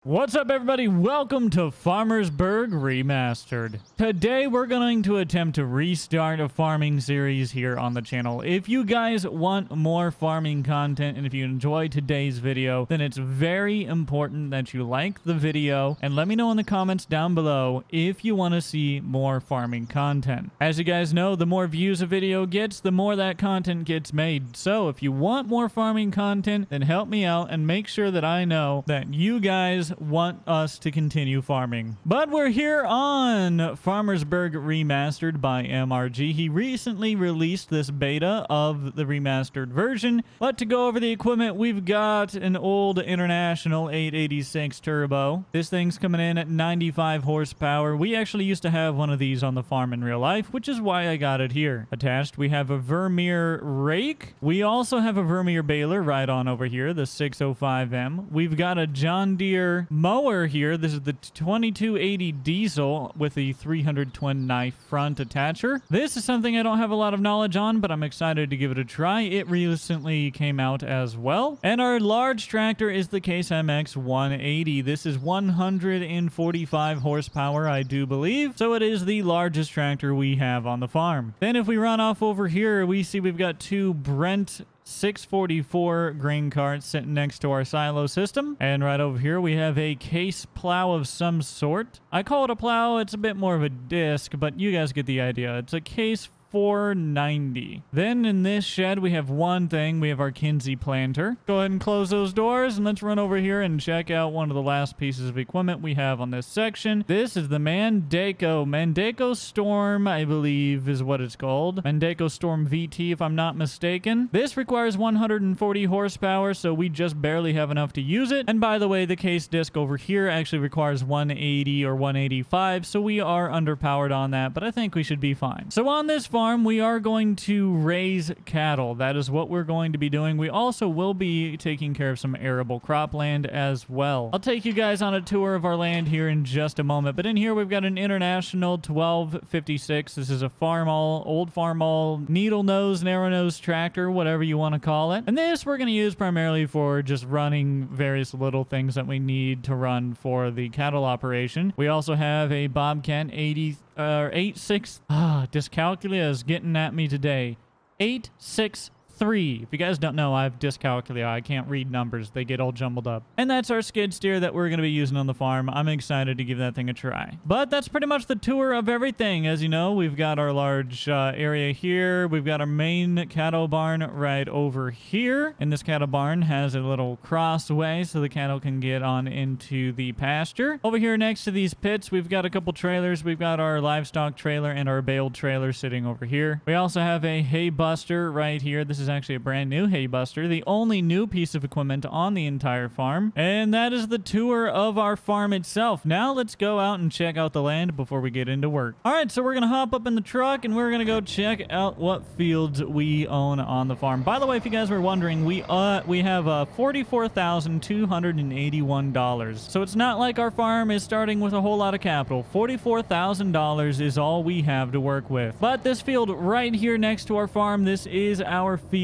What's up, everybody? Welcome to Farmersburg Remastered. Today we're going to attempt to restart a farming series here on the channel. If you guys want more farming content and if you enjoyed today's video, then it's very important that you like the video and let me know in the comments down below if you want to see more farming content. As you guys know, the more views a video gets, the more that content gets made. So if you want more farming content, then help me out and make sure that I know that you guys want us to continue farming. But we're here on Farmersburg Remastered by MRG. He recently released this beta of the remastered version. But to go over the equipment, we've got an old International 886 Turbo. This thing's coming in at 95 horsepower. We actually used to have one of these on the farm in real life, which is why I got it here. Attached, we have a Vermeer rake. We also have a Vermeer baler right on over here, the 605M. We've got a John Deere mower here. This is the 2280 diesel with the 300 twin knife front attacher. This is something I don't have a lot of knowledge on, but I'm excited to give it a try. It recently came out as well. And our large tractor is the Case MX 180. This is 145 horsepower, I do believe. So it is the largest tractor we have on the farm. Then if we run off over here, we see we've got two Brent 644 grain carts sitting next to our silo system. And right over here, we have a Case plow of some sort. I call it a plow. It's a bit more of a disc, but you guys get the idea. It's a Case 490. Then in this shed, we have one thing. We have our Kinsey planter. Go ahead and close those doors and let's run over here and check out one of the last pieces of equipment we have on this section. This is the Mandeko Storm, I believe is what it's called. Mandeko Storm VT, if I'm not mistaken. This requires 140 horsepower, so we just barely have enough to use it. And by the way, the Case disc over here actually requires 180 or 185, so we are underpowered on that, but I think we should be fine. So on this farm, we are going to raise cattle. That is what we're going to be doing. We also will be taking care of some arable cropland as well. I'll take you guys on a tour of our land here in just a moment, but in here we've got an International 1256. This is a old Farmall needle nose, narrow nose tractor, whatever you want to call it. And this we're going to use primarily for just running various little things that we need to run for the cattle operation. We also have a Bobcat 86. Dyscalculia is getting at me today. 863. If you guys don't know, I have dyscalculia. I can't read numbers. They get all jumbled up. And that's our skid steer that we're going to be using on the farm. I'm excited to give that thing a try. But that's pretty much the tour of everything. As you know, we've got our large area here. We've got our main cattle barn right over here. And this cattle barn has a little crossway so the cattle can get on into the pasture. Over here next to these pits, we've got a couple trailers. We've got our livestock trailer and our bale trailer sitting over here. We also have a hay buster right here. This is actually a brand new hay buster, the only new piece of equipment on the entire farm. And that is the tour of our farm itself. Now let's go out and check out the land before we get into work. All right, so we're going to hop up in the truck and we're going to go check out what fields we own on the farm. By the way, if you guys were wondering, we have $44,281. So it's not like our farm is starting with a whole lot of capital. $44,000 is all we have to work with. But this field right here next to our farm, this is our field,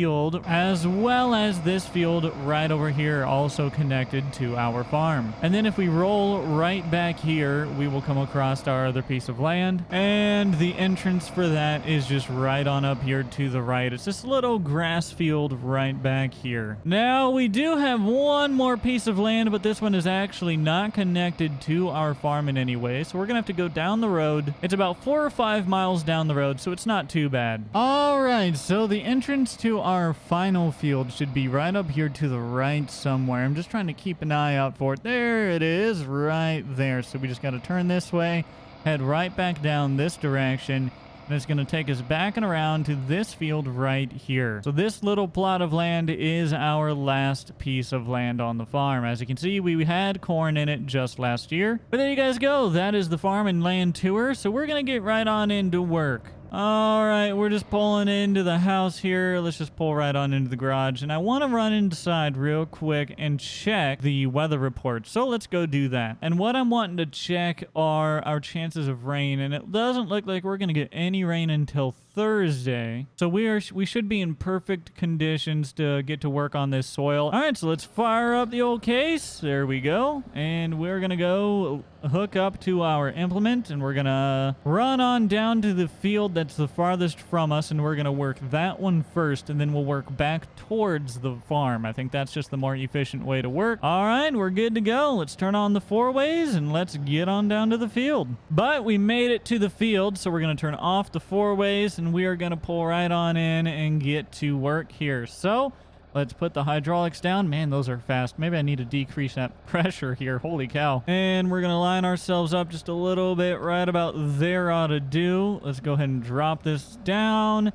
as well as this field right over here, also connected to our farm. And then if we roll right back here, we will come across our other piece of land, and the entrance for that is just right on up here to the right. It's this little grass field right back here. Now we do have one more piece of land, but this one is actually not connected to our farm in any way, so we're gonna have to go down the road. It's about 4 or 5 miles down the road, so it's not too bad. All right, so the entrance to our final field should be right up here to the right somewhere. I'm just trying to keep an eye out for it. There it is, right there. So we just got to turn this way, head right back down this direction, and it's going to take us back and around to this field right here. So this little plot of land is our last piece of land on the farm. As you can see, we had corn in it just last year. But there you guys go. That is the farm and land tour. So we're going to get right on into work. All right, we're just pulling into the house here. Let's just pull right on into the garage. And I want to run inside real quick and check the weather report. So let's go do that. And what I'm wanting to check are our chances of rain. And it doesn't look like we're going to get any rain until Thursday. So we should be in perfect conditions to get to work on this soil. All right, so let's fire up the old case. There we go. And we're going to go hook up to our implement, and we're going to run on down to the field that's the farthest from us, and we're going to work that one first, and then we'll work back towards the farm. I think that's just the more efficient way to work. All right, we're good to go. Let's turn on the 4-ways, and let's get on down to the field. But we made it to the field, so we're going to turn off the 4-ways, and we are going to pull right on in and get to work here. So let's put the hydraulics down. Man, those are fast. Maybe I need to decrease that pressure here. Holy cow. And we're going to line ourselves up just a little bit right about there ought to do. Let's go ahead and drop this down.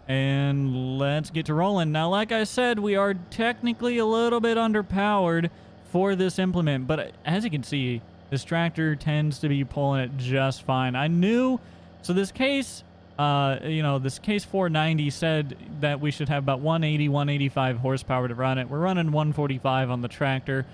And let's get to rolling. Now, like I said, we are technically a little bit underpowered for this implement. But as you can see, this tractor tends to be pulling it just fine. I knew... So this case... this case 490 said that we should have about 180, 185 horsepower to run it. We're running 145 on the tractor,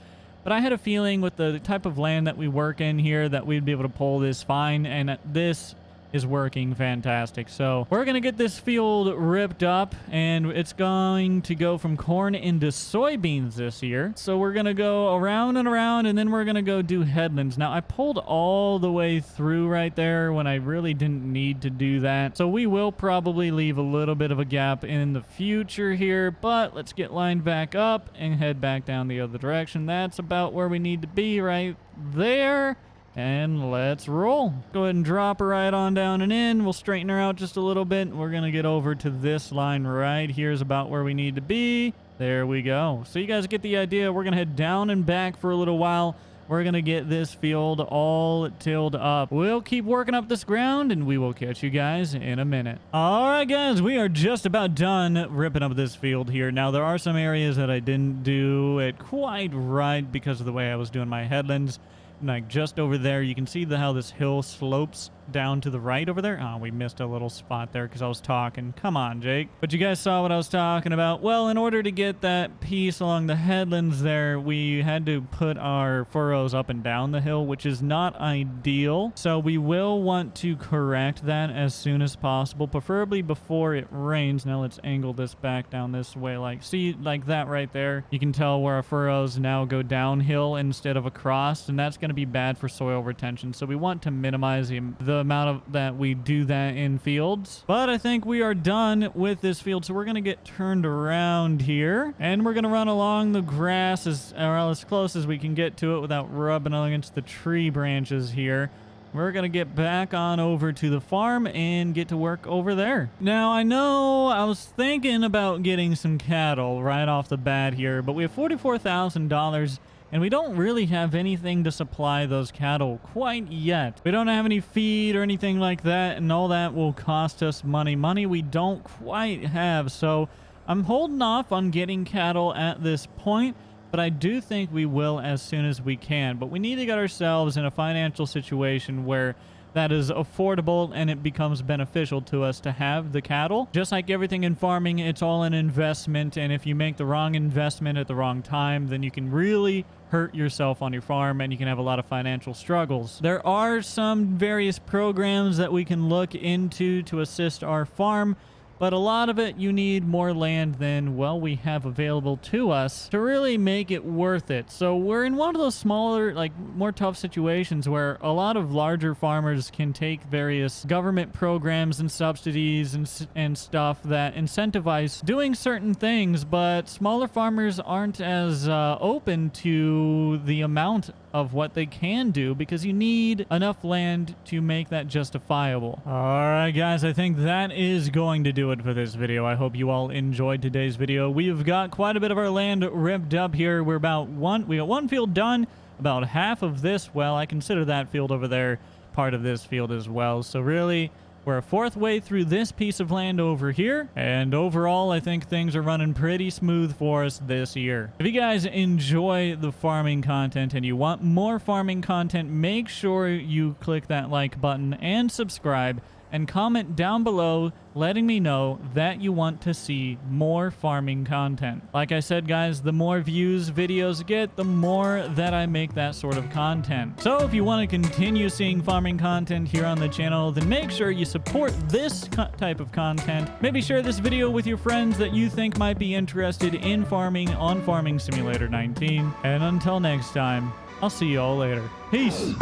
but I had a feeling with the type of land that we work in here that we'd be able to pull this fine, and this is working fantastic. So we're going to get this field ripped up, and it's going to go from corn into soybeans this year. So we're going to go around and around, and then we're going to go do headlands. Now, I pulled all the way through right there when I really didn't need to do that. So we will probably leave a little bit of a gap in the future here, but let's get lined back up and head back down the other direction. That's about where we need to be right there. And let's roll. Go ahead and drop her right on down and in. We'll straighten her out just a little bit. We're going to get over to this line right here is about where we need to be. There we go. So you guys get the idea. We're going to head down and back for a little while. We're going to get this field all tilled up. We'll keep working up this ground, and we will catch you guys in a minute. All right, guys, we are just about done ripping up this field here. Now, there are some areas that I didn't do it quite right because of the way I was doing my headlands. Like just over there, you can see how this hill slopes down to the right over there. Oh, we missed a little spot there because I was talking. Come on, Jake. But you guys saw what I was talking about. Well, in order to get that piece along the headlands there, we had to put our furrows up and down the hill, which is not ideal. So we will want to correct that as soon as possible, preferably before it rains. Now let's angle this back down this way. See, like that right there. You can tell where our furrows now go downhill instead of across, and that's going to be bad for soil retention. So we want to minimize the amount of that we do that in fields. But I think we are done with this field, so we're going to get turned around here, and we're going to run along the grass as close as we can get to it without rubbing against the tree branches here. We're going to get back on over to the farm and get to work over there. Now, I know I was thinking about getting some cattle right off the bat here, but we have $44,000 and we don't really have anything to supply those cattle quite yet. We don't have any feed or anything like that, and all that will cost us money. Money we don't quite have, so I'm holding off on getting cattle at this point, but I do think we will as soon as we can. But we need to get ourselves in a financial situation where that is affordable and it becomes beneficial to us to have the cattle. Just like everything in farming, it's all an investment, and if you make the wrong investment at the wrong time, then you can really hurt yourself on your farm and you can have a lot of financial struggles. There are some various programs that we can look into to assist our farm, but a lot of it you need more land than, well, we have available to us to really make it worth it. So we're in one of those smaller, more tough situations where a lot of larger farmers can take various government programs and subsidies and stuff that incentivize doing certain things, but smaller farmers aren't as open to the amount of what they can do because you need enough land to make that justifiable. All right, guys, I think that is going to do it for this video. I hope you all enjoyed today's video. We've got quite a bit of our land ripped up here. We got one field done. About half of this, well, I consider that field over there part of this field as well. So really, we're a fourth way through this piece of land over here, and overall I think things are running pretty smooth for us this year. If you guys enjoy the farming content and you want more farming content, make sure you click that like button and subscribe, and comment down below letting me know that you want to see more farming content. Like I said, guys, the more views videos get, the more that I make that sort of content. So if you want to continue seeing farming content here on the channel, then make sure you support this type of content. Maybe share this video with your friends that you think might be interested in farming on Farming Simulator 19. And until next time, I'll see you all later. Peace.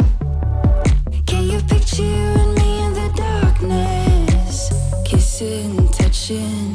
Can you picture you and me in the darkness? Kissing, touching.